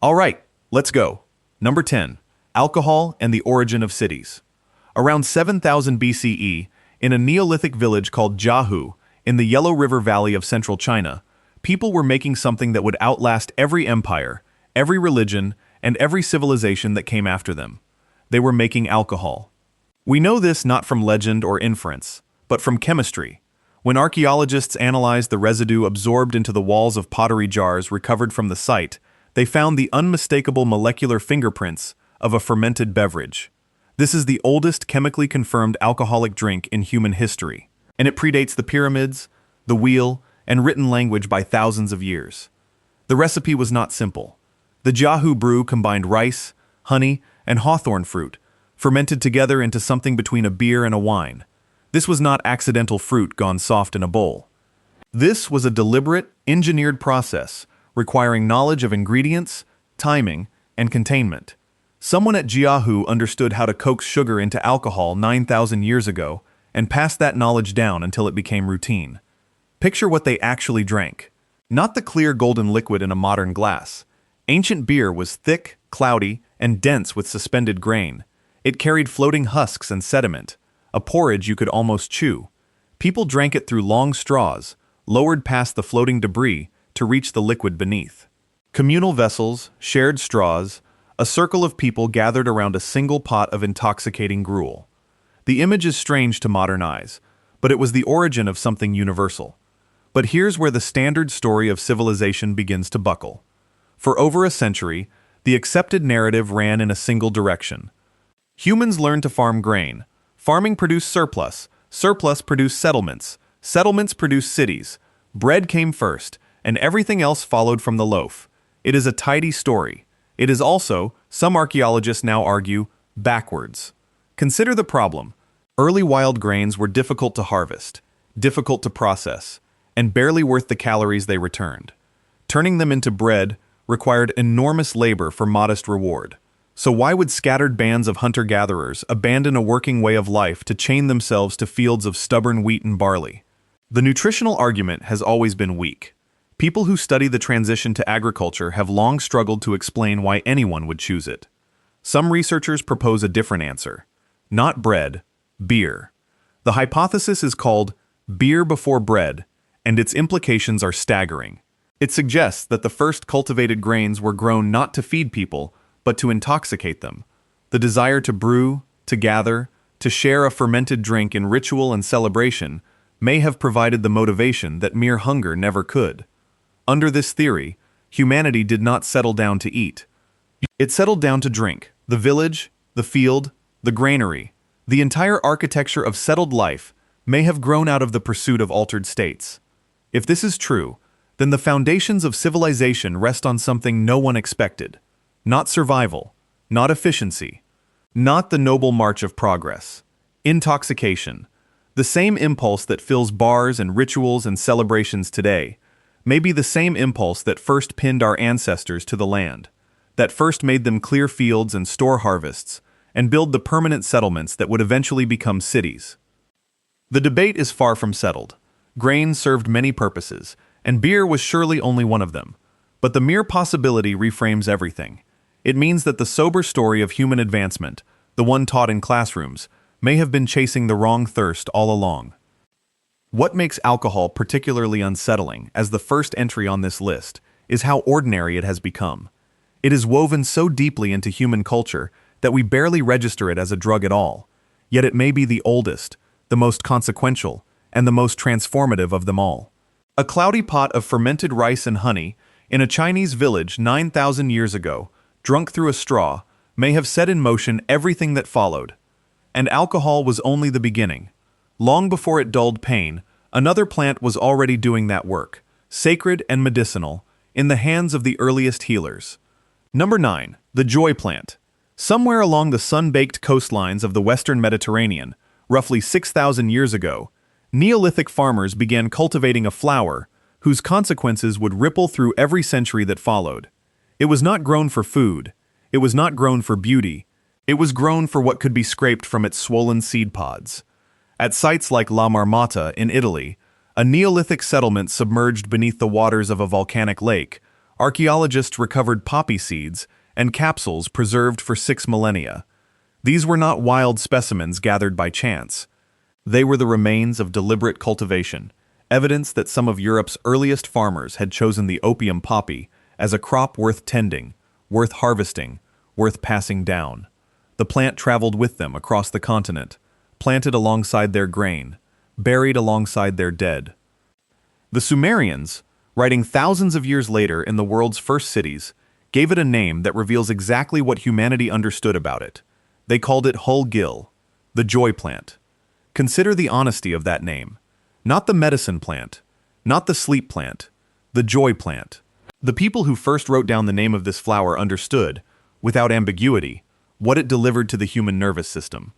All right, let's go. Number 10. Alcohol and the origin of cities. Around 7000 BCE, in a Neolithic village called Jiahu, in the Yellow River Valley of central China, people were making something that would outlast every empire, every religion, and every civilization that came after them. They were making alcohol. We know this not from legend or inference, but from chemistry. When archaeologists analyzed the residue absorbed into the walls of pottery jars recovered from the site, they found the unmistakable molecular fingerprints of a fermented beverage. This is the oldest chemically confirmed alcoholic drink in human history, and it predates the pyramids, the wheel, and written language by thousands of years. The recipe was not simple. The Jiahu brew combined rice, honey, and hawthorn fruit, fermented together into something between a beer and a wine. This was not accidental fruit gone soft in a bowl. This was a deliberate, engineered process requiring knowledge of ingredients, timing, and containment. Someone at Jiahu understood how to coax sugar into alcohol 9,000 years ago and passed that knowledge down until it became routine. Picture what they actually drank. Not the clear golden liquid in a modern glass. Ancient beer was thick, cloudy, and dense with suspended grain. It carried floating husks and sediment, a porridge you could almost chew. People drank it through long straws, lowered past the floating debris to reach the liquid beneath. Communal vessels, shared straws, a circle of people gathered around a single pot of intoxicating gruel. The image is strange to modern eyes, but it was the origin of something universal. But here's where the standard story of civilization begins to buckle. For over a century, the accepted narrative ran in a single direction. Humans learned to farm grain. Farming produced surplus. Surplus produced settlements. Settlements produced cities. Bread came first, and everything else followed from the loaf. It is a tidy story. It is also, some archaeologists now argue, backwards. Consider the problem. Early wild grains were difficult to harvest, difficult to process, and barely worth the calories they returned. Turning them into bread required enormous labor for modest reward. So why would scattered bands of hunter-gatherers abandon a working way of life to chain themselves to fields of stubborn wheat and barley? The nutritional argument has always been weak. People who study the transition to agriculture have long struggled to explain why anyone would choose it. Some researchers propose a different answer. Not bread, beer. The hypothesis is called beer before bread, and its implications are staggering. It suggests that the first cultivated grains were grown not to feed people, but to intoxicate them. The desire to brew, to gather, to share a fermented drink in ritual and celebration may have provided the motivation that mere hunger never could. Under this theory, humanity did not settle down to eat. It settled down to drink. The village, the field, the granary, the entire architecture of settled life may have grown out of the pursuit of altered states. If this is true, then the foundations of civilization rest on something no one expected. Not survival, not efficiency, not the noble march of progress. Intoxication. The same impulse that fills bars and rituals and celebrations today may be the same impulse that first pinned our ancestors to the land, that first made them clear fields and store harvests, and build the permanent settlements that would eventually become cities. The debate is far from settled. Grain served many purposes, and beer was surely only one of them. But the mere possibility reframes everything. It means that the sober story of human advancement, the one taught in classrooms, may have been chasing the wrong thirst all along. What makes alcohol particularly unsettling, as the first entry on this list, is how ordinary it has become. It is woven so deeply into human culture that we barely register it as a drug at all, yet it may be the oldest, the most consequential, and the most transformative of them all. A cloudy pot of fermented rice and honey in a Chinese village 9,000 years ago, drunk through a straw, may have set in motion everything that followed. And alcohol was only the beginning. Long before it dulled pain, another plant was already doing that work, sacred and medicinal, in the hands of the earliest healers. Number 9. The joy plant. Somewhere along the sun-baked coastlines of the Western Mediterranean, roughly 6,000 years ago, Neolithic farmers began cultivating a flower whose consequences would ripple through every century that followed. It was not grown for food. It was not grown for beauty. It was grown for what could be scraped from its swollen seed pods. At sites like La Marmota in Italy, a Neolithic settlement submerged beneath the waters of a volcanic lake, archaeologists recovered poppy seeds and capsules preserved for 6 millennia. These were not wild specimens gathered by chance. They were the remains of deliberate cultivation, evidence that some of Europe's earliest farmers had chosen the opium poppy as a crop worth tending, worth harvesting, worth passing down. The plant traveled with them across the continent, planted alongside their grain, buried alongside their dead. The Sumerians, writing thousands of years later in the world's first cities, gave it a name that reveals exactly what humanity understood about it. They called it Hul-Gil, the joy plant. Consider the honesty of that name. Not the medicine plant, not the sleep plant, the joy plant. The people who first wrote down the name of this flower understood, without ambiguity, what it delivered to the human nervous system.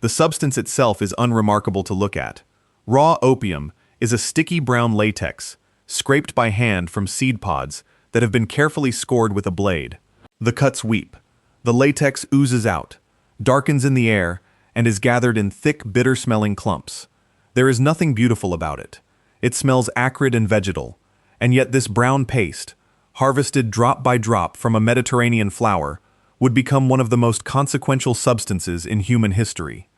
The substance itself is unremarkable to look at. Raw opium is a sticky brown latex, scraped by hand from seed pods that have been carefully scored with a blade. The cuts weep. The latex oozes out, darkens in the air, and is gathered in thick, bitter-smelling clumps. There is nothing beautiful about it. It smells acrid and vegetal, and yet this brown paste, harvested drop by drop from a Mediterranean flower, would become one of the most consequential substances in human history.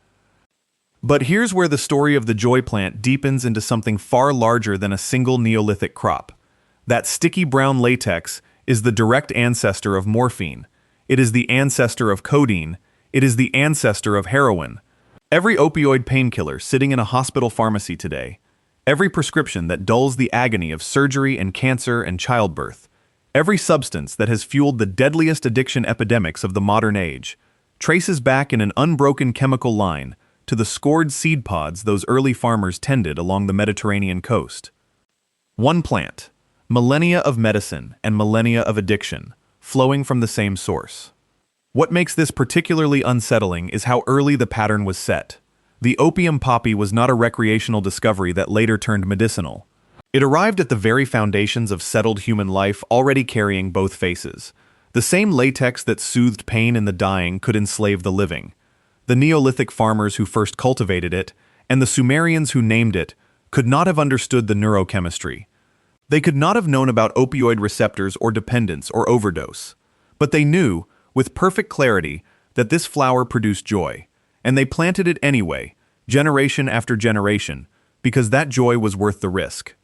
But here's where the story of the joy plant deepens into something far larger than a single Neolithic crop. That sticky brown latex is the direct ancestor of morphine. It is the ancestor of codeine. It is the ancestor of heroin. Every opioid painkiller sitting in a hospital pharmacy today, every prescription that dulls the agony of surgery and cancer and childbirth, every substance that has fueled the deadliest addiction epidemics of the modern age, traces back in an unbroken chemical line to the scored seed pods those early farmers tended along the Mediterranean coast. One plant, millennia of medicine and millennia of addiction, flowing from the same source. What makes this particularly unsettling is how early the pattern was set. The opium poppy was not a recreational discovery that later turned medicinal. It arrived at the very foundations of settled human life, already carrying both faces. The same latex that soothed pain in the dying could enslave the living. The Neolithic farmers who first cultivated it, and the Sumerians who named it, could not have understood the neurochemistry. They could not have known about opioid receptors or dependence or overdose. But they knew, with perfect clarity, that this flower produced joy, and they planted it anyway, generation after generation, because that joy was worth the risk.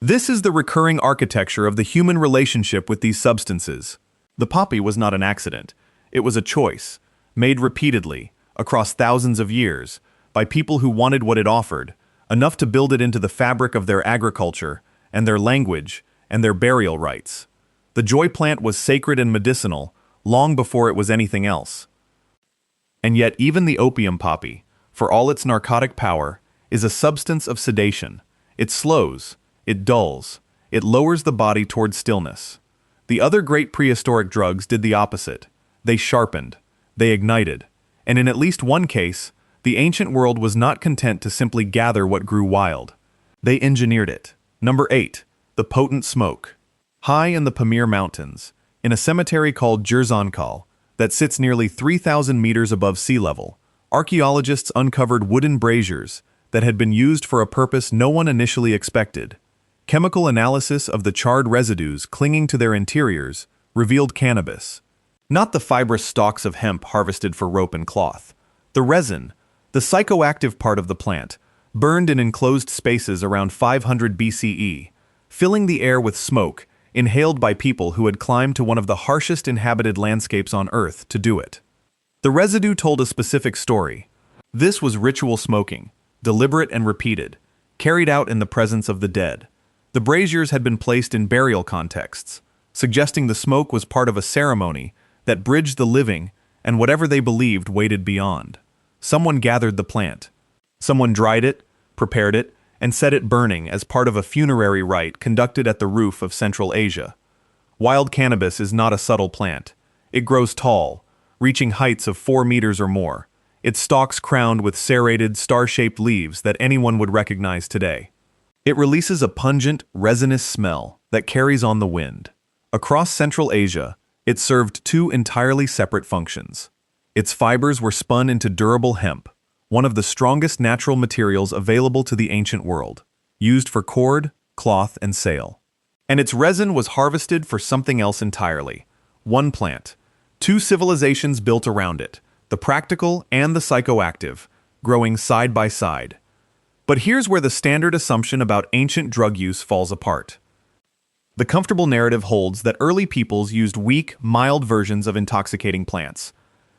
This is the recurring architecture of the human relationship with these substances. The poppy was not an accident. It was a choice, made repeatedly, across thousands of years, by people who wanted what it offered, enough to build it into the fabric of their agriculture, and their language, and their burial rites. The joy plant was sacred and medicinal, long before it was anything else. And yet even the opium poppy, for all its narcotic power, is a substance of sedation. It slows, it dulls, it lowers the body toward stillness. The other great prehistoric drugs did the opposite. They sharpened, they ignited, and in at least one case, the ancient world was not content to simply gather what grew wild. They engineered it. Number 8. The potent smoke. High in the Pamir Mountains, in a cemetery called Jerzankal that sits nearly 3,000 meters above sea level, archaeologists uncovered wooden braziers that had been used for a purpose no one initially expected. Chemical analysis of the charred residues clinging to their interiors revealed cannabis. Not the fibrous stalks of hemp harvested for rope and cloth. The resin, the psychoactive part of the plant, burned in enclosed spaces around 500 BCE, filling the air with smoke, inhaled by people who had climbed to one of the harshest inhabited landscapes on Earth to do it. The residue told a specific story. This was ritual smoking, deliberate and repeated, carried out in the presence of the dead. The braziers had been placed in burial contexts, suggesting the smoke was part of a ceremony that bridged the living and whatever they believed waited beyond. Someone gathered the plant. Someone dried it, prepared it, and set it burning as part of a funerary rite conducted at the roof of Central Asia. Wild cannabis is not a subtle plant. It grows tall, reaching heights of 4 meters or more, its stalks crowned with serrated, star-shaped leaves that anyone would recognize today. It releases a pungent, resinous smell that carries on the wind. Across Central Asia, it served 2 entirely separate functions. Its fibers were spun into durable hemp, one of the strongest natural materials available to the ancient world, used for cord, cloth, and sail. and its resin was harvested for something else entirely. One plant. Two civilizations built around it, the practical and the psychoactive, growing side by side. But here's where the standard assumption about ancient drug use falls apart. The comfortable narrative holds that early peoples used weak, mild versions of intoxicating plants.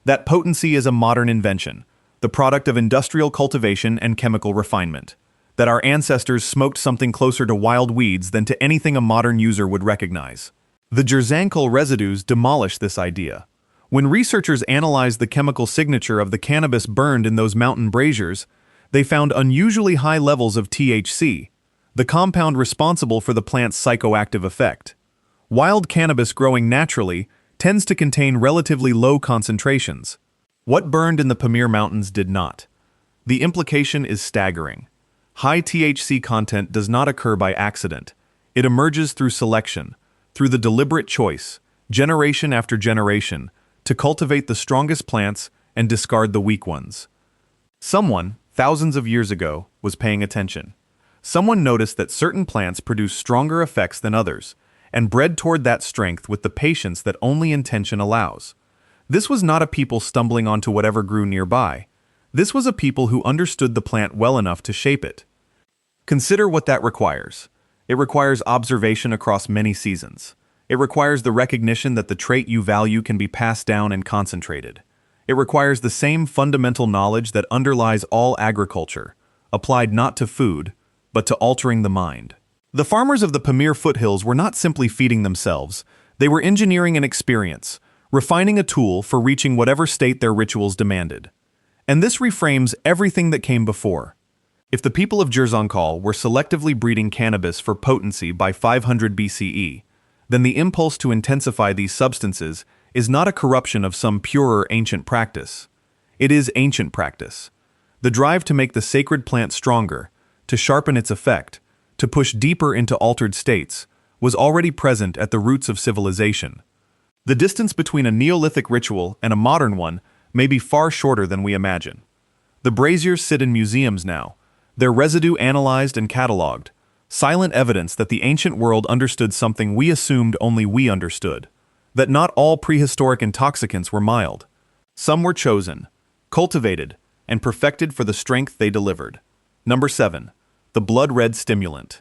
That potency is a modern invention, the product of industrial cultivation and chemical refinement. That our ancestors smoked something closer to wild weeds than to anything a modern user would recognize. The Jersankol residues demolish this idea. When researchers analyzed the chemical signature of the cannabis burned in those mountain braziers, they found unusually high levels of THC, the compound responsible for the plant's psychoactive effect. Wild cannabis growing naturally tends to contain relatively low concentrations. What burned in the Pamir Mountains did not. The implication is staggering. High THC content does not occur by accident. It emerges through selection, through the deliberate choice, generation after generation, to cultivate the strongest plants and discard the weak ones. Someone, thousands of years ago, was paying attention. Someone noticed that certain plants produce stronger effects than others, and bred toward that strength with the patience that only intention allows. This was not a people stumbling onto whatever grew nearby. This was a people who understood the plant well enough to shape it. Consider what that requires. It requires observation across many seasons. It requires the recognition that the trait you value can be passed down and concentrated. It requires the same fundamental knowledge that underlies all agriculture, applied not to food, but to altering the mind. The farmers of the Pamir foothills were not simply feeding themselves, they were engineering an experience, refining a tool for reaching whatever state their rituals demanded. And this reframes everything that came before. If the people of Jersankol were selectively breeding cannabis for potency by 500 BCE, then the impulse to intensify these substances is not a corruption of some purer ancient practice. It is ancient practice. The drive to make the sacred plant stronger, to sharpen its effect, to push deeper into altered states, was already present at the roots of civilization. The distance between a Neolithic ritual and a modern one may be far shorter than we imagine. The braziers sit in museums now, their residue analyzed and catalogued, silent evidence that the ancient world understood something we assumed only we understood, that not all prehistoric intoxicants were mild. Some were chosen, cultivated, and perfected for the strength they delivered. Number 7. The blood-red stimulant.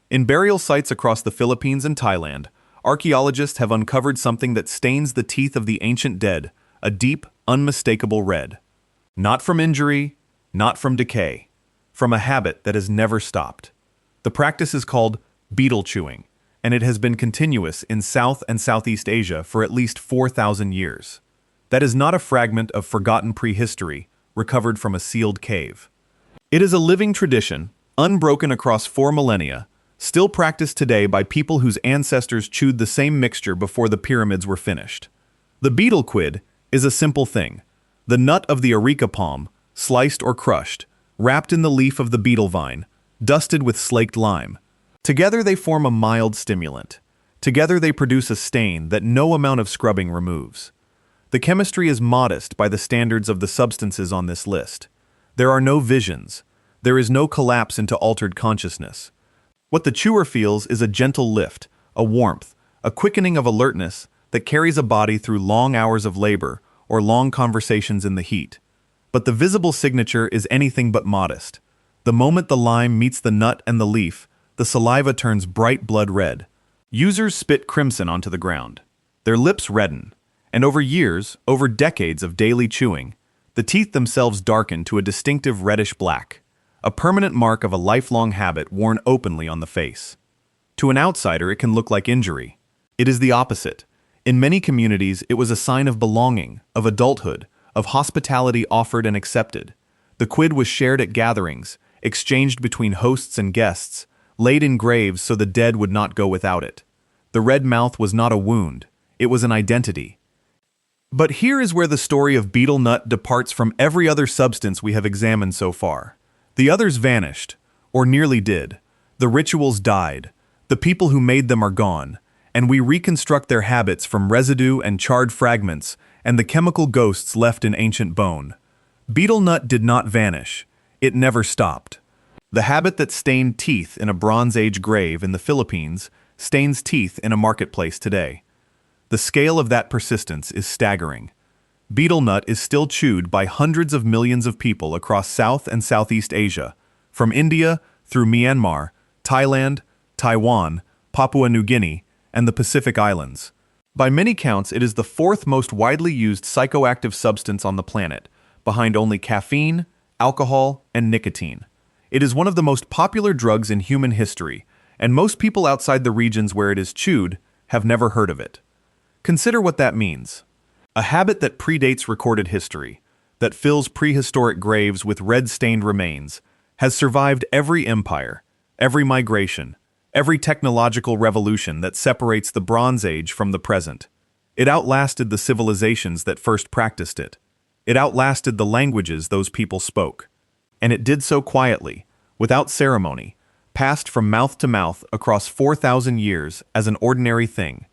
In burial sites across the Philippines and Thailand, archaeologists have uncovered something that stains the teeth of the ancient dead, a deep, unmistakable red. Not from injury, not from decay, from a habit that has never stopped. The practice is called beetle chewing, and it has been continuous in South and Southeast Asia for at least 4,000 years. That is not a fragment of forgotten prehistory recovered from a sealed cave. It is a living tradition, unbroken across 4 millennia, still practiced today by people whose ancestors chewed the same mixture before the pyramids were finished. The beetle quid is a simple thing. The nut of the areca palm, sliced or crushed, wrapped in the leaf of the beetle vine, dusted with slaked lime. Together they form a mild stimulant. Together they produce a stain that no amount of scrubbing removes. The chemistry is modest by the standards of the substances on this list. There are no visions. There is no collapse into altered consciousness. What the chewer feels is a gentle lift, a warmth, a quickening of alertness that carries a body through long hours of labor or long conversations in the heat. But the visible signature is anything but modest. The moment the lime meets the nut and the leaf, the saliva turns bright blood red. Users spit crimson onto the ground. Their lips redden, and over years, over decades of daily chewing, the teeth themselves darken to a distinctive reddish black, a permanent mark of a lifelong habit worn openly on the face. To an outsider, it can look like injury. It is the opposite. In many communities, it was a sign of belonging, of adulthood, of hospitality offered and accepted. The quid was shared at gatherings, exchanged between hosts and guests, laid in graves so the dead would not go without it. The red mouth was not a wound, it was an identity. But here is where the story of betel nut departs from every other substance we have examined so far. The others vanished, or nearly did. The rituals died. The people who made them are gone, and we reconstruct their habits from residue and charred fragments and the chemical ghosts left in ancient bone. Betel nut did not vanish. It never stopped. The habit that stained teeth in a Bronze Age grave in the Philippines stains teeth in a marketplace today. The scale of that persistence is staggering. Betel nut is still chewed by hundreds of millions of people across South and Southeast Asia, from India through Myanmar, Thailand, Taiwan, Papua New Guinea, and the Pacific Islands. By many counts, it is the fourth most widely used psychoactive substance on the planet, behind only caffeine, alcohol, and nicotine. It is one of the most popular drugs in human history, and most people outside the regions where it is chewed have never heard of it. Consider what that means. A habit that predates recorded history, that fills prehistoric graves with red-stained remains, has survived every empire, every migration, every technological revolution that separates the Bronze Age from the present. It outlasted the civilizations that first practiced it. It outlasted the languages those people spoke. And it did so quietly, without ceremony, passed from mouth to mouth across 4,000 years as an ordinary thing.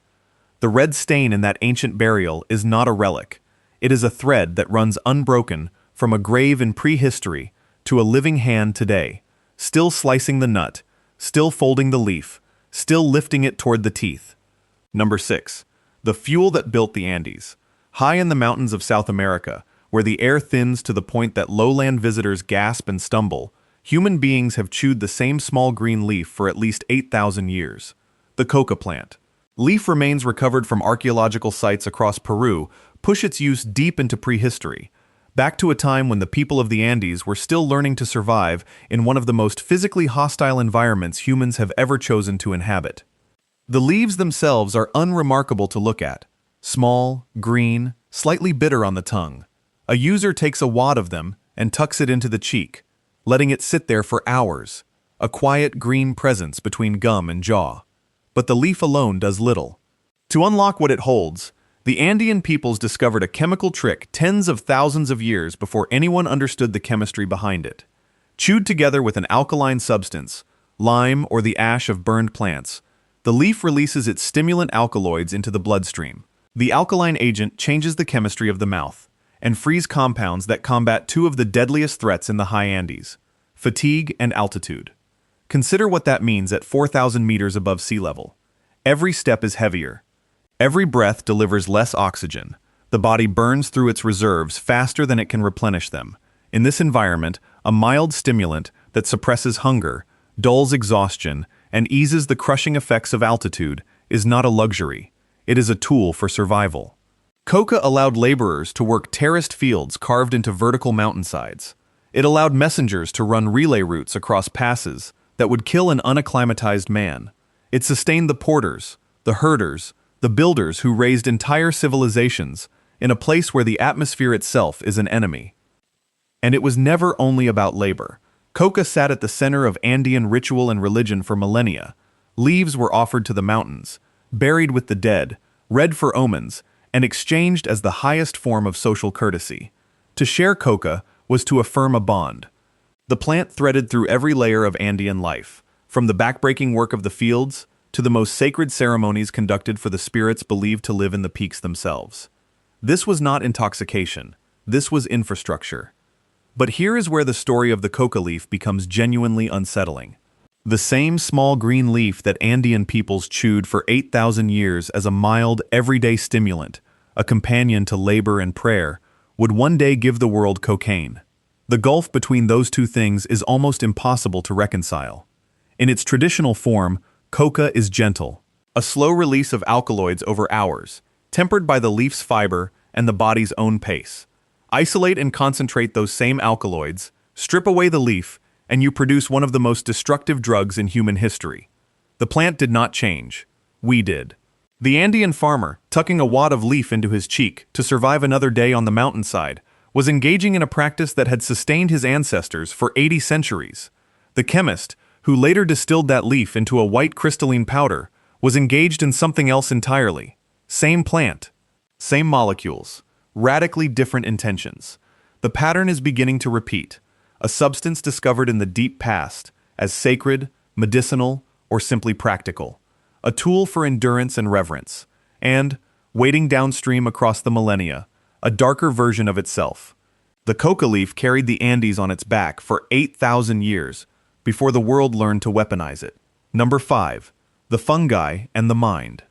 The red stain in that ancient burial is not a relic. It is a thread that runs unbroken from a grave in prehistory to a living hand today, still slicing the nut, still folding the leaf, still lifting it toward the teeth. Number 6. The fuel that built the Andes. High in the mountains of South America, where the air thins to the point that lowland visitors gasp and stumble, human beings have chewed the same small green leaf for at least 8,000 years. The coca plant. Leaf remains recovered from archaeological sites across Peru push its use deep into prehistory, back to a time when the people of the Andes were still learning to survive in one of the most physically hostile environments humans have ever chosen to inhabit. The leaves themselves are unremarkable to look at. Small, green, slightly bitter on the tongue. A user takes a wad of them and tucks it into the cheek, letting it sit there for hours, a quiet green presence between gum and jaw. But the leaf alone does little. To unlock what it holds, the Andean peoples discovered a chemical trick tens of thousands of years before anyone understood the chemistry behind it. Chewed together with an alkaline substance, lime or the ash of burned plants, the leaf releases its stimulant alkaloids into the bloodstream. The alkaline agent changes the chemistry of the mouth and frees compounds that combat two of the deadliest threats in the high Andes: fatigue and altitude. Consider what that means at 4,000 meters above sea level. Every step is heavier. Every breath delivers less oxygen. The body burns through its reserves faster than it can replenish them. In this environment, a mild stimulant that suppresses hunger, dulls exhaustion, and eases the crushing effects of altitude is not a luxury. It is a tool for survival. Coca allowed laborers to work terraced fields carved into vertical mountainsides. It allowed messengers to run relay routes across passes that would kill an unacclimatized man. It sustained the porters, the herders, the builders who raised entire civilizations in a place where the atmosphere itself is an enemy. And it was never only about labor. Coca sat at the center of Andean ritual and religion for millennia. Leaves were offered to the mountains, buried with the dead, read for omens, and exchanged as the highest form of social courtesy. To share coca was to affirm a bond. The plant threaded through every layer of Andean life, from the backbreaking work of the fields to the most sacred ceremonies conducted for the spirits believed to live in the peaks themselves. This was not intoxication. This was infrastructure. But here is where the story of the coca leaf becomes genuinely unsettling. The same small green leaf that Andean peoples chewed for 8,000 years as a mild, everyday stimulant, a companion to labor and prayer, would one day give the world cocaine. The gulf between those two things is almost impossible to reconcile. In its traditional form, coca is gentle, a slow release of alkaloids over hours, tempered by the leaf's fiber and the body's own pace. Isolate and concentrate those same alkaloids, strip away the leaf, and you produce one of the most destructive drugs in human history. The plant did not change. We did. The Andean farmer, tucking a wad of leaf into his cheek to survive another day on the mountainside, was engaging in a practice that had sustained his ancestors for 80 centuries. The chemist, who later distilled that leaf into a white crystalline powder, was engaged in something else entirely. Same plant, same molecules, radically different intentions. The pattern is beginning to repeat. A substance discovered in the deep past as sacred, medicinal, or simply practical. A tool for endurance and reverence. And, wading downstream across the millennia, a darker version of itself. The coca leaf carried the Andes on its back for 8,000 years before the world learned to weaponize it. Number 5. the fungi and the mind.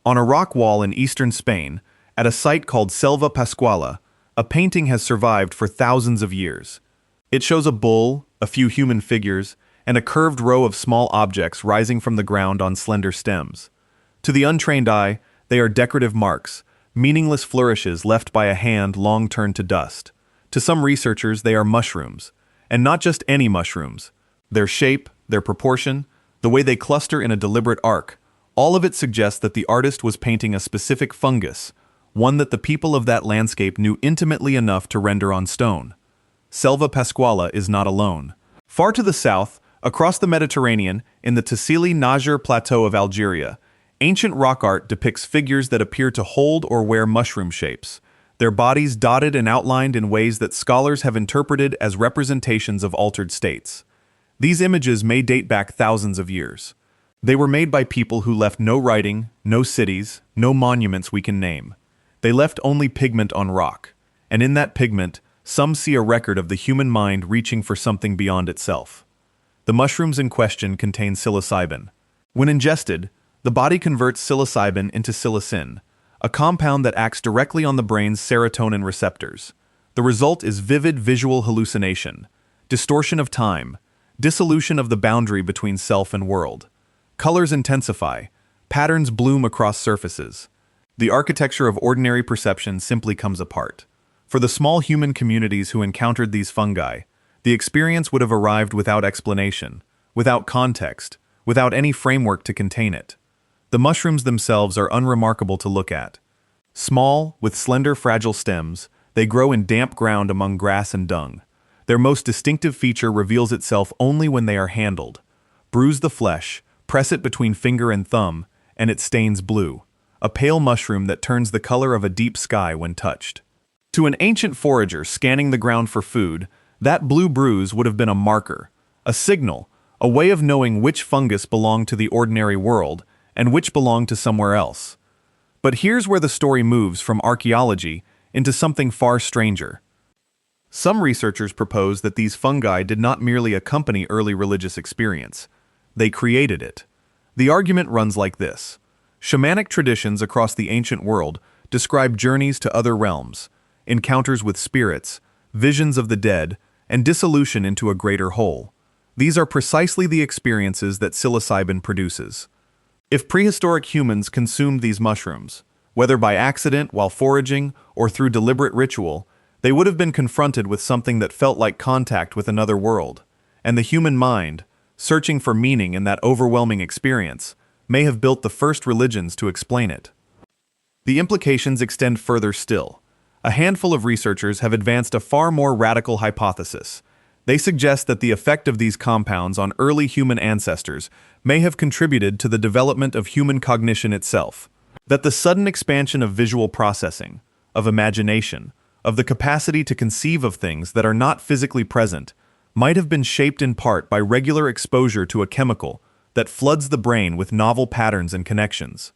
On a rock wall in eastern Spain, at a site called Selva Pascuala, a painting has survived for thousands of years. It shows a bull, a few human figures, and a curved row of small objects rising from the ground on slender stems. To the untrained eye, they are decorative marks, meaningless flourishes left by a hand long turned to dust. To some researchers, they are mushrooms, and not just any mushrooms. Their shape, their proportion, the way they cluster in a deliberate arc, all of it suggests that the artist was painting a specific fungus, one that the people of that landscape knew intimately enough to render on stone. Selva Pascuala is not alone. Far to the south, across the Mediterranean, in the Tassili Najjar Plateau of Algeria, ancient rock art depicts figures that appear to hold or wear mushroom shapes, their bodies dotted and outlined in ways that scholars have interpreted as representations of altered states. These images may date back thousands of years. They were made by people who left no writing, no cities, no monuments we can name. They left only pigment on rock, and in that pigment, some see a record of the human mind reaching for something beyond itself. The mushrooms in question contain psilocybin. When ingested, the body converts psilocybin into psilocin, a compound that acts directly on the brain's serotonin receptors. The result is vivid visual hallucination, distortion of time, dissolution of the boundary between self and world. Colors intensify, patterns bloom across surfaces. The architecture of ordinary perception simply comes apart. For the small human communities who encountered these fungi, the experience would have arrived without explanation, without context, without any framework to contain it. The mushrooms themselves are unremarkable to look at. Small, with slender, fragile stems, they grow in damp ground among grass and dung. Their most distinctive feature reveals itself only when they are handled. Bruise the flesh, press it between finger and thumb, and it stains blue, a pale mushroom that turns the color of a deep sky when touched. To an ancient forager scanning the ground for food, that blue bruise would have been a marker, a signal, a way of knowing which fungus belonged to the ordinary world and which belonged to somewhere else. But here's where the story moves from archaeology into something far stranger. Some researchers propose that these fungi did not merely accompany early religious experience. They created it. The argument runs like this. Shamanic traditions across the ancient world describe journeys to other realms, encounters with spirits, visions of the dead, and dissolution into a greater whole. These are precisely the experiences that psilocybin produces. If prehistoric humans consumed these mushrooms, whether by accident while foraging or through deliberate ritual, they would have been confronted with something that felt like contact with another world, and the human mind, searching for meaning in that overwhelming experience, may have built the first religions to explain it. The implications extend further still. A handful of researchers have advanced a far more radical hypothesis. They suggest that the effect of these compounds on early human ancestors may have contributed to the development of human cognition itself. That the sudden expansion of visual processing, of imagination, of the capacity to conceive of things that are not physically present, might have been shaped in part by regular exposure to a chemical that floods the brain with novel patterns and connections.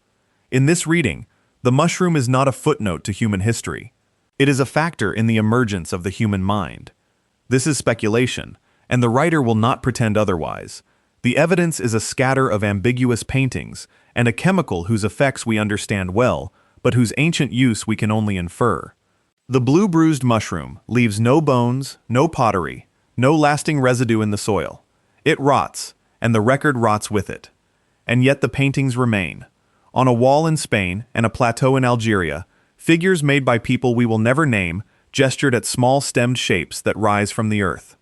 In this reading, the mushroom is not a footnote to human history. It is a factor in the emergence of the human mind. This is speculation, and the writer will not pretend otherwise. The evidence is a scatter of ambiguous paintings and a chemical whose effects we understand well, but whose ancient use we can only infer. The blue bruised mushroom leaves no bones, no pottery, no lasting residue in the soil. It rots, and the record rots with it. And yet the paintings remain. On a wall in Spain and a plateau in Algeria, figures made by people we will never name gestured at small stemmed shapes that rise from the earth.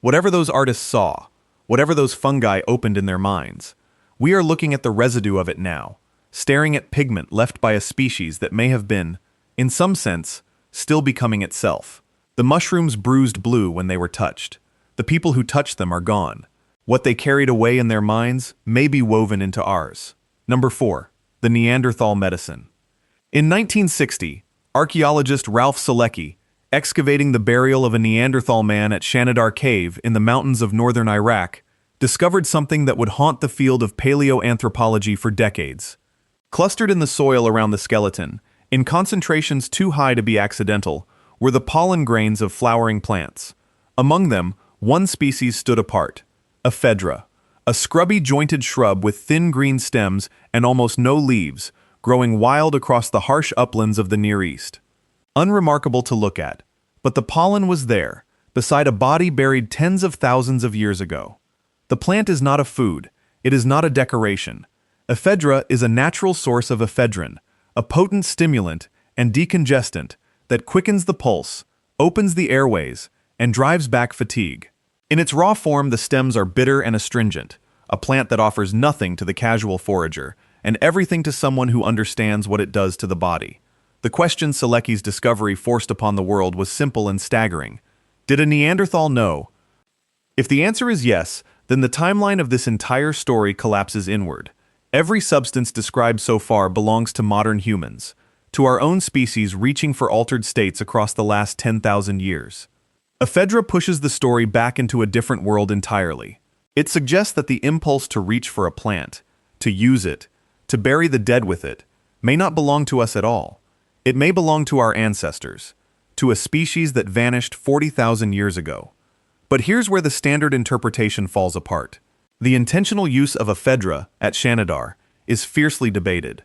Whatever those artists saw, whatever those fungi opened in their minds, we are looking at the residue of it now, staring at pigment left by a species that may have been, in some sense, still becoming itself. The mushrooms bruised blue when they were touched. The people who touched them are gone. What they carried away in their minds may be woven into ours. Number 4. The Neanderthal medicine. In 1960, archaeologist Ralph Selecki, excavating the burial of a Neanderthal man at Shanidar Cave in the mountains of northern Iraq, discovered something that would haunt the field of paleoanthropology for decades. Clustered in the soil around the skeleton, in concentrations too high to be accidental, were the pollen grains of flowering plants. Among them, one species stood apart, ephedra, a scrubby jointed shrub with thin green stems and almost no leaves, growing wild across the harsh uplands of the Near East. Unremarkable to look at, but the pollen was there, beside a body buried tens of thousands of years ago. The plant is not a food, it is not a decoration. Ephedra is a natural source of ephedrine, a potent stimulant and decongestant that quickens the pulse, opens the airways, and drives back fatigue. In its raw form, the stems are bitter and astringent, a plant that offers nothing to the casual forager, and everything to someone who understands what it does to the body. The question Selecki's discovery forced upon the world was simple and staggering. Did a Neanderthal know? If the answer is yes, then the timeline of this entire story collapses inward. Every substance described so far belongs to modern humans, to our own species reaching for altered states across the last 10,000 years. Ephedra pushes the story back into a different world entirely. It suggests that the impulse to reach for a plant, to use it, to bury the dead with it, may not belong to us at all. It may belong to our ancestors, to a species that vanished 40,000 years ago. But here's where the standard interpretation falls apart. The intentional use of ephedra at Shanidar is fiercely debated.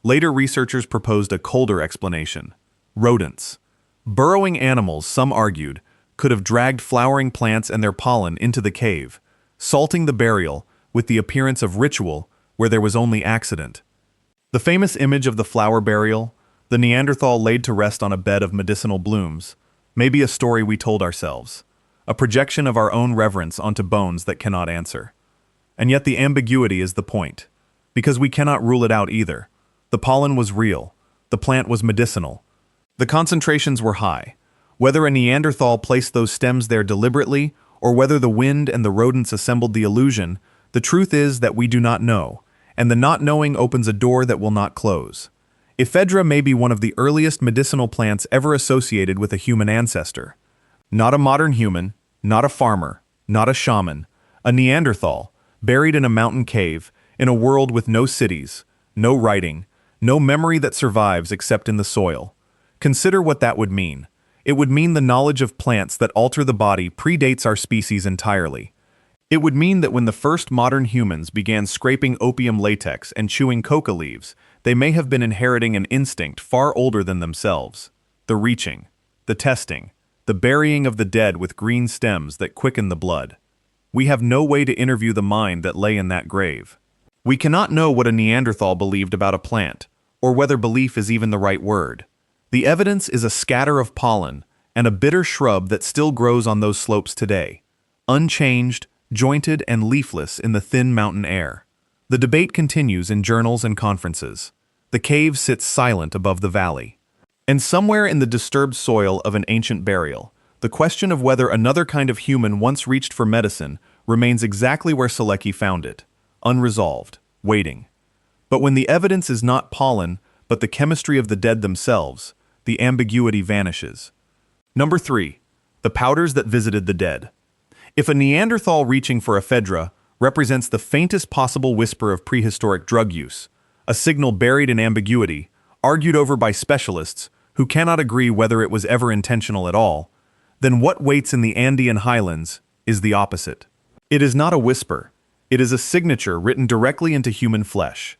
Later researchers proposed a colder explanation. Rodents. Burrowing animals, some argued, could have dragged flowering plants and their pollen into the cave, salting the burial with the appearance of ritual where there was only accident. The famous image of the flower burial, the Neanderthal laid to rest on a bed of medicinal blooms, may be a story we told ourselves, a projection of our own reverence onto bones that cannot answer. And yet the ambiguity is the point, because we cannot rule it out either. The pollen was real, the plant was medicinal. The concentrations were high. Whether a Neanderthal placed those stems there deliberately, or whether the wind and the rodents assembled the illusion, the truth is that we do not know, and the not knowing opens a door that will not close. Ephedra may be one of the earliest medicinal plants ever associated with a human ancestor. Not a modern human, not a farmer, not a shaman, a Neanderthal, buried in a mountain cave, in a world with no cities, no writing, no memory that survives except in the soil. Consider what that would mean. It would mean the knowledge of plants that alter the body predates our species entirely. It would mean that when the first modern humans began scraping opium latex and chewing coca leaves, they may have been inheriting an instinct far older than themselves. The reaching, the testing, the burying of the dead with green stems that quicken the blood. We have no way to interview the mind that lay in that grave. We cannot know what a Neanderthal believed about a plant, or whether belief is even the right word. The evidence is a scatter of pollen and a bitter shrub that still grows on those slopes today, unchanged, jointed, and leafless in the thin mountain air. The debate continues in journals and conferences. The cave sits silent above the valley. And somewhere in the disturbed soil of an ancient burial, the question of whether another kind of human once reached for medicine remains exactly where Selecki found it, unresolved, waiting. But when the evidence is not pollen, but the chemistry of the dead themselves, the ambiguity vanishes. Number 3. The powders that visited the dead. If a Neanderthal reaching for ephedra represents the faintest possible whisper of prehistoric drug use, a signal buried in ambiguity, argued over by specialists who cannot agree whether it was ever intentional at all, then what waits in the Andean highlands is the opposite. It is not a whisper, it is a signature written directly into human flesh.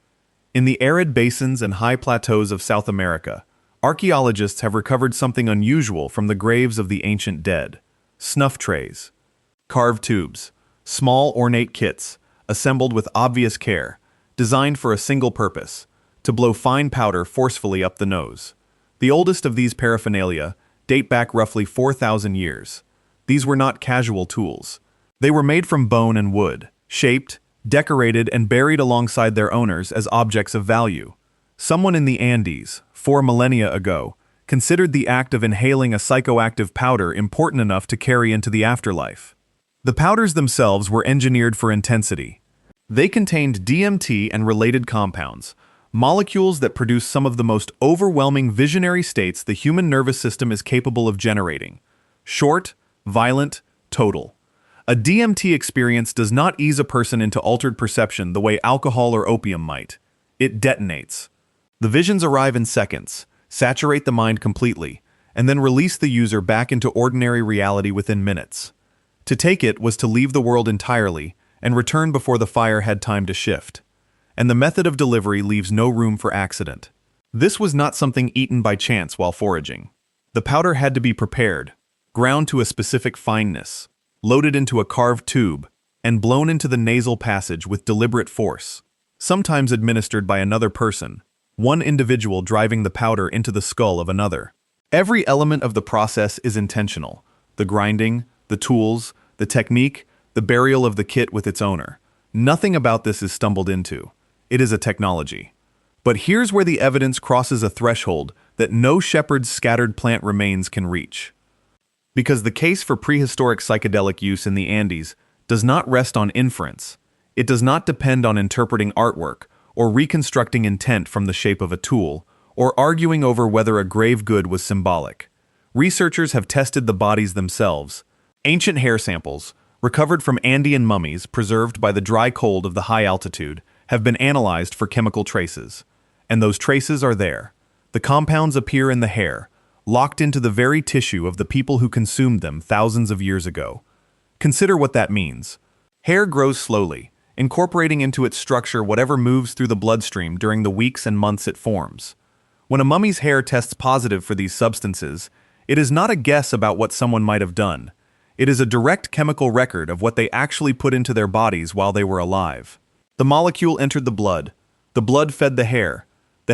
In the arid basins and high plateaus of South America, archaeologists have recovered something unusual from the graves of the ancient dead: snuff trays. Carved tubes, small ornate kits, assembled with obvious care, designed for a single purpose: to blow fine powder forcefully up the nose. The oldest of these paraphernalia date back roughly 4,000 years. These were not casual tools. They were made from bone and wood, shaped, decorated, and buried alongside their owners as objects of value. Someone in the Andes, 4 millennia ago, considered the act of inhaling a psychoactive powder important enough to carry into the afterlife. The powders themselves were engineered for intensity. They contained DMT and related compounds, molecules that produce some of the most overwhelming visionary states the human nervous system is capable of generating. Short, violent, total. A DMT experience does not ease a person into altered perception the way alcohol or opium might. It detonates. The visions arrive in seconds, saturate the mind completely, and then release the user back into ordinary reality within minutes. To take it was to leave the world entirely and return before the fire had time to shift. And the method of delivery leaves no room for accident. This was not something eaten by chance while foraging. The powder had to be prepared, ground to a specific fineness, loaded into a carved tube, and blown into the nasal passage with deliberate force, sometimes administered by another person, one individual driving the powder into the skull of another. Every element of the process is intentional: the grinding, the tools, the technique, the burial of the kit with its owner. Nothing about this is stumbled into. It is a technology. But here's where the evidence crosses a threshold that no shepherd's scattered plant remains can reach. Because the case for prehistoric psychedelic use in the Andes does not rest on inference. It does not depend on interpreting artwork or reconstructing intent from the shape of a tool or arguing over whether a grave good was symbolic. Researchers have tested the bodies themselves. Ancient hair samples, recovered from Andean mummies preserved by the dry cold of the high altitude, have been analyzed for chemical traces. And those traces are there. The compounds appear in the hair, locked into the very tissue of the people who consumed them thousands of years ago. Consider what that means. Hair grows slowly, incorporating into its structure whatever moves through the bloodstream during the weeks and months it forms. When a mummy's hair tests positive for these substances, it is not a guess about what someone might have done. It is a direct chemical record of what they actually put into their bodies while they were alive. The molecule entered the blood fed the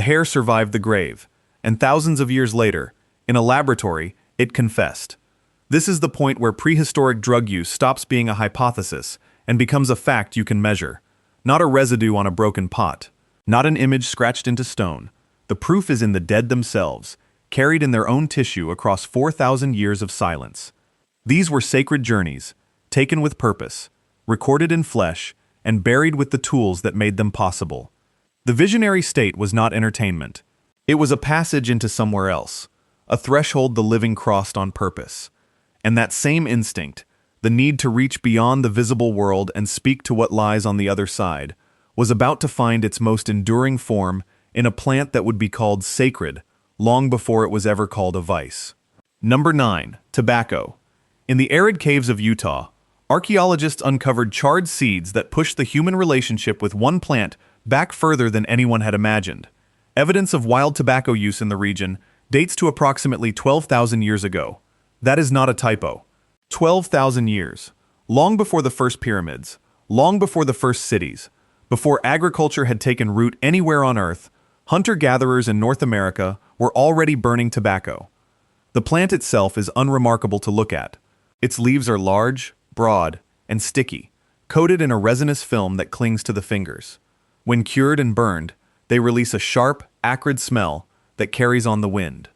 hair survived the grave, and thousands of years later, in a laboratory, it confessed. This is the point where prehistoric drug use stops being a hypothesis and becomes a fact you can measure, not a residue on a broken pot, not an image scratched into stone. The proof is in the dead themselves, carried in their own tissue across 4,000 years of silence. These were sacred journeys, taken with purpose, recorded in flesh, and buried with the tools that made them possible. The visionary state was not entertainment. It was a passage into somewhere else, a threshold the living crossed on purpose. And that same instinct, the need to reach beyond the visible world and speak to what lies on the other side, was about to find its most enduring form in a plant that would be called sacred long before it was ever called a vice. Number 9. Tobacco. In the arid caves of Utah, archaeologists uncovered charred seeds that pushed the human relationship with one plant back further than anyone had imagined. Evidence of wild tobacco use in the region dates to approximately 12,000 years ago. That is not a typo. 12,000 years. Long before the first pyramids, long before the first cities, before agriculture had taken root anywhere on Earth, hunter-gatherers in North America were already burning tobacco. The plant itself is unremarkable to look at. Its leaves are large, broad, and sticky, coated in a resinous film that clings to the fingers. When cured and burned, they release a sharp, acrid smell that carries on the wind.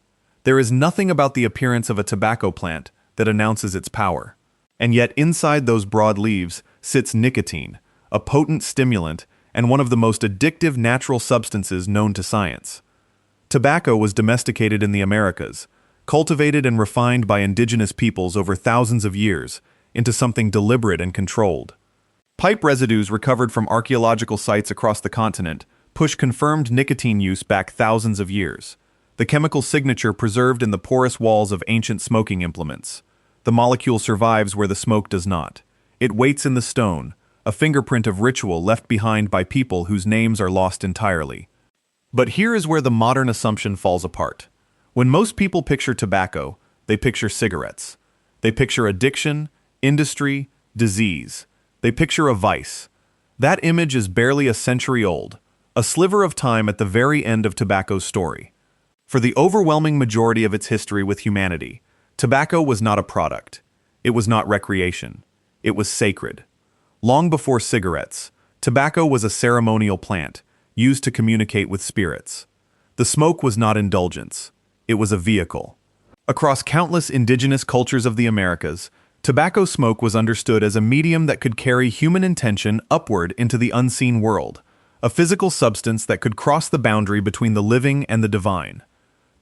There is nothing about the appearance of a tobacco plant that announces its power. And yet inside those broad leaves sits nicotine, a potent stimulant and one of the most addictive natural substances known to science. Tobacco was domesticated in the Americas, cultivated and refined by indigenous peoples over thousands of years into something deliberate and controlled. Pipe residues recovered from archaeological sites across the continent push confirmed nicotine use back thousands of years. The chemical signature preserved in the porous walls of ancient smoking implements. The molecule survives where the smoke does not. It waits in the stone, a fingerprint of ritual left behind by people whose names are lost entirely. But here is where the modern assumption falls apart. When most people picture tobacco, they picture cigarettes. They picture addiction, industry, disease. They picture a vice. That image is barely a century old, a sliver of time at the very end of tobacco's story. For the overwhelming majority of its history with humanity, tobacco was not a product. It was not recreation. It was sacred. Long before cigarettes, tobacco was a ceremonial plant, used to communicate with spirits. The smoke was not indulgence. It was a vehicle. Across countless indigenous cultures of the Americas, tobacco smoke was understood as a medium that could carry human intention upward into the unseen world, a physical substance that could cross the boundary between the living and the divine.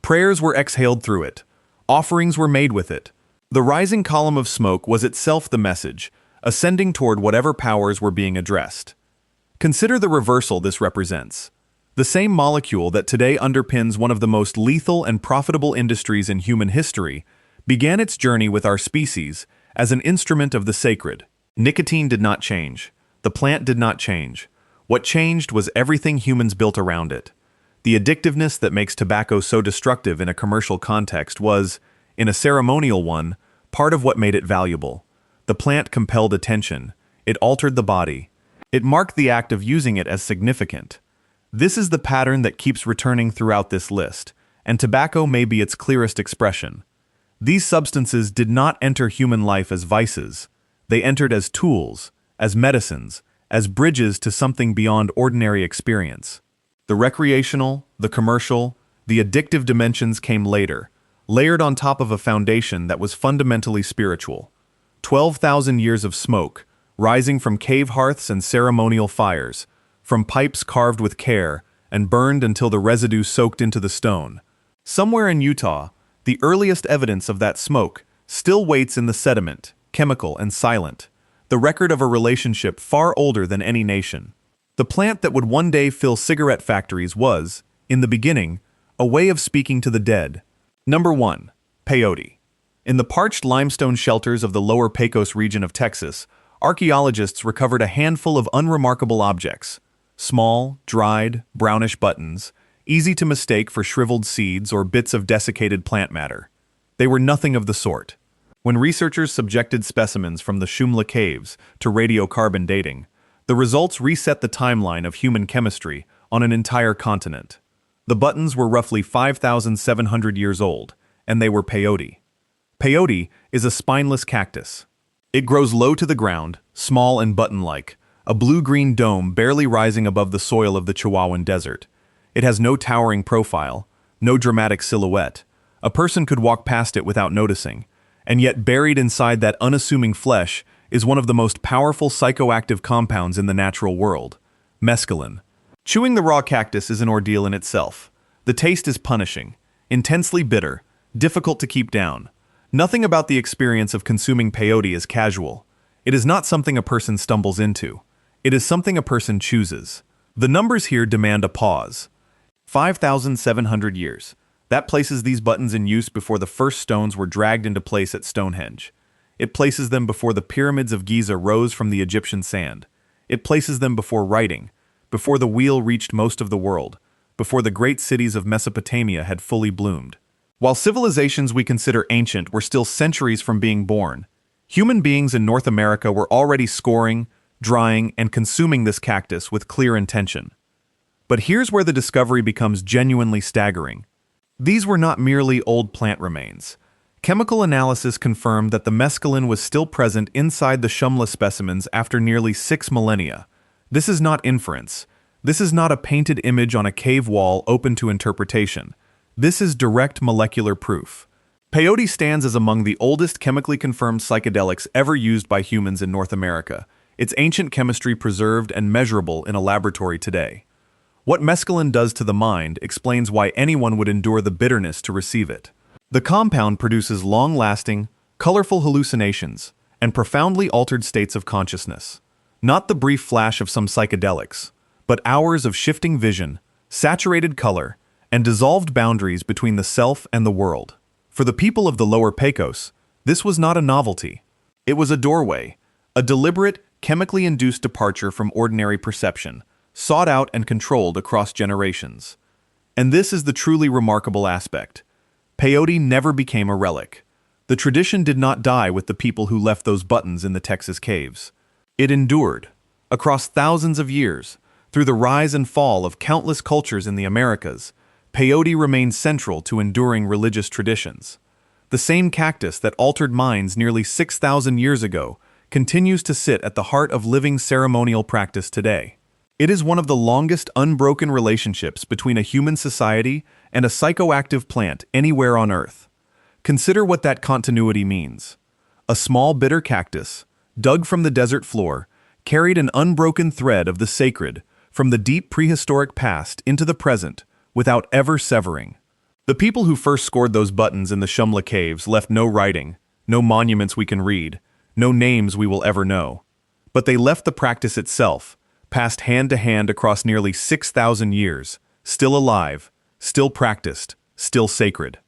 Prayers were exhaled through it. Offerings were made with it. The rising column of smoke was itself the message, ascending toward whatever powers were being addressed. Consider the reversal this represents. The same molecule that today underpins one of the most lethal and profitable industries in human history began its journey with our species as an instrument of the sacred. Nicotine did not change. The plant did not change. What changed was everything humans built around it. The addictiveness that makes tobacco so destructive in a commercial context was, in a ceremonial one, part of what made it valuable. The plant compelled attention. It altered the body. It marked the act of using it as significant. This is the pattern that keeps returning throughout this list, and tobacco may be its clearest expression. These substances did not enter human life as vices. They entered as tools, as medicines, as bridges to something beyond ordinary experience. The recreational, the commercial, the addictive dimensions came later, layered on top of a foundation that was fundamentally spiritual. 12,000 years of smoke, rising from cave hearths and ceremonial fires, from pipes carved with care and burned until the residue soaked into the stone. Somewhere in Utah, the earliest evidence of that smoke still waits in the sediment, chemical and silent, the record of a relationship far older than any nation. The plant that would one day fill cigarette factories was, in the beginning, a way of speaking to the dead. Number 1. Peyote. In the parched limestone shelters of the lower Pecos region of Texas, archaeologists recovered a handful of unremarkable objects. Small, dried, brownish buttons, easy to mistake for shriveled seeds or bits of desiccated plant matter. They were nothing of the sort. When researchers subjected specimens from the Shumla caves to radiocarbon dating, the results reset the timeline of human chemistry on an entire continent. The buttons were roughly 5,700 years old, and they were peyote. Peyote is a spineless cactus. It grows low to the ground, small and button-like, a blue-green dome barely rising above the soil of the Chihuahuan Desert. It has no towering profile, no dramatic silhouette. A person could walk past it without noticing, and yet buried inside that unassuming flesh is one of the most powerful psychoactive compounds in the natural world, mescaline. Chewing the raw cactus is an ordeal in itself. The taste is punishing, intensely bitter, difficult to keep down. Nothing about the experience of consuming peyote is casual. It is not something a person stumbles into. It is something a person chooses. The numbers here demand a pause. 5,700 years. That places these buttons in use before the first stones were dragged into place at Stonehenge. It places them before the pyramids of Giza rose from the Egyptian sand. It places them before writing, before the wheel reached most of the world, before the great cities of Mesopotamia had fully bloomed. While civilizations we consider ancient were still centuries from being born, human beings in North America were already scoring, drying, and consuming this cactus with clear intention. But here's where the discovery becomes genuinely staggering. These were not merely old plant remains. Chemical analysis confirmed that the mescaline was still present inside the Shumla specimens after nearly 6 millennia. This is not inference. This is not a painted image on a cave wall open to interpretation. This is direct molecular proof. Peyote stands as among the oldest chemically confirmed psychedelics ever used by humans in North America, its ancient chemistry preserved and measurable in a laboratory today. What mescaline does to the mind explains why anyone would endure the bitterness to receive it. The compound produces long-lasting, colorful hallucinations and profoundly altered states of consciousness. Not the brief flash of some psychedelics, but hours of shifting vision, saturated color, and dissolved boundaries between the self and the world. For the people of the lower Pecos, this was not a novelty. It was a doorway, a deliberate, chemically induced departure from ordinary perception, sought out and controlled across generations. And this is the truly remarkable aspect. Peyote never became a relic. The tradition did not die with the people who left those buttons in the Texas caves. It endured, across thousands of years, through the rise and fall of countless cultures in the Americas. Peyote remained central to enduring religious traditions. The same cactus that altered minds nearly 6,000 years ago continues to sit at the heart of living ceremonial practice today. It is one of the longest unbroken relationships between a human society and a psychoactive plant anywhere on Earth. Consider what that continuity means. A small bitter cactus, dug from the desert floor, carried an unbroken thread of the sacred from the deep prehistoric past into the present without ever severing. The people who first scored those buttons in the Shumla caves left no writing, no monuments we can read, no names we will ever know. But they left the practice itself, passed hand to hand across nearly 6,000 years, still alive, still practiced, still sacred.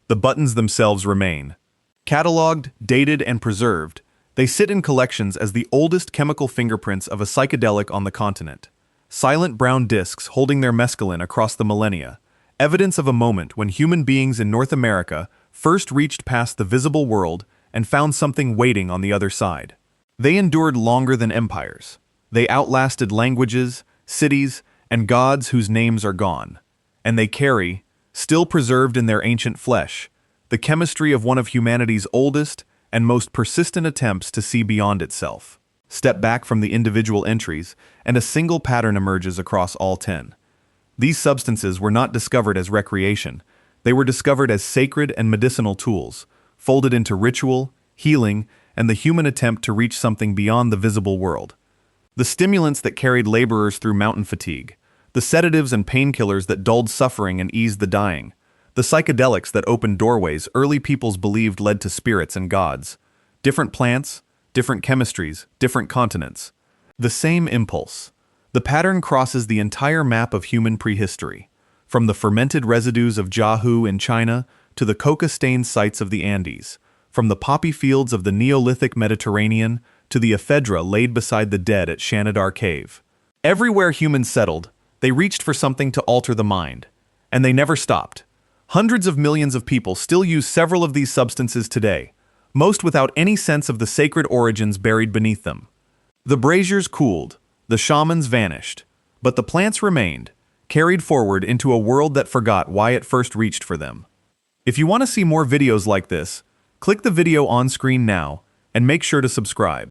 The buttons themselves remain. Catalogued, dated, and preserved, They sit in collections as the oldest chemical fingerprints of a psychedelic on the continent. Silent brown discs holding their mescaline across the millennia, evidence of a moment when human beings in North America first reached past the visible world and found something waiting on the other side. They endured longer than empires. They outlasted languages, cities, and gods whose names are gone. And they carry, still preserved in their ancient flesh, the chemistry of one of humanity's oldest and most persistent attempts to see beyond itself. Step back from the individual entries, and a single pattern emerges across all 10. These substances were not discovered as recreation. They were discovered as sacred and medicinal tools, folded into ritual, healing, and the human attempt to reach something beyond the visible world. The stimulants that carried laborers through mountain fatigue, the sedatives and painkillers that dulled suffering and eased the dying, the psychedelics that opened doorways early peoples believed led to spirits and gods. Different plants, different chemistries, different continents. The same impulse. The pattern crosses the entire map of human prehistory, from the fermented residues of Jahu in China to the coca-stained sites of the Andes, from the poppy fields of the Neolithic Mediterranean to the ephedra laid beside the dead at Shanidar Cave. Everywhere humans settled, they reached for something to alter the mind, and they never stopped. Hundreds of millions of people still use several of these substances today, most without any sense of the sacred origins buried beneath them. The braziers cooled, the shamans vanished, but the plants remained, carried forward into a world that forgot why it first reached for them. If you want to see more videos like this, click the video on screen now and make sure to subscribe.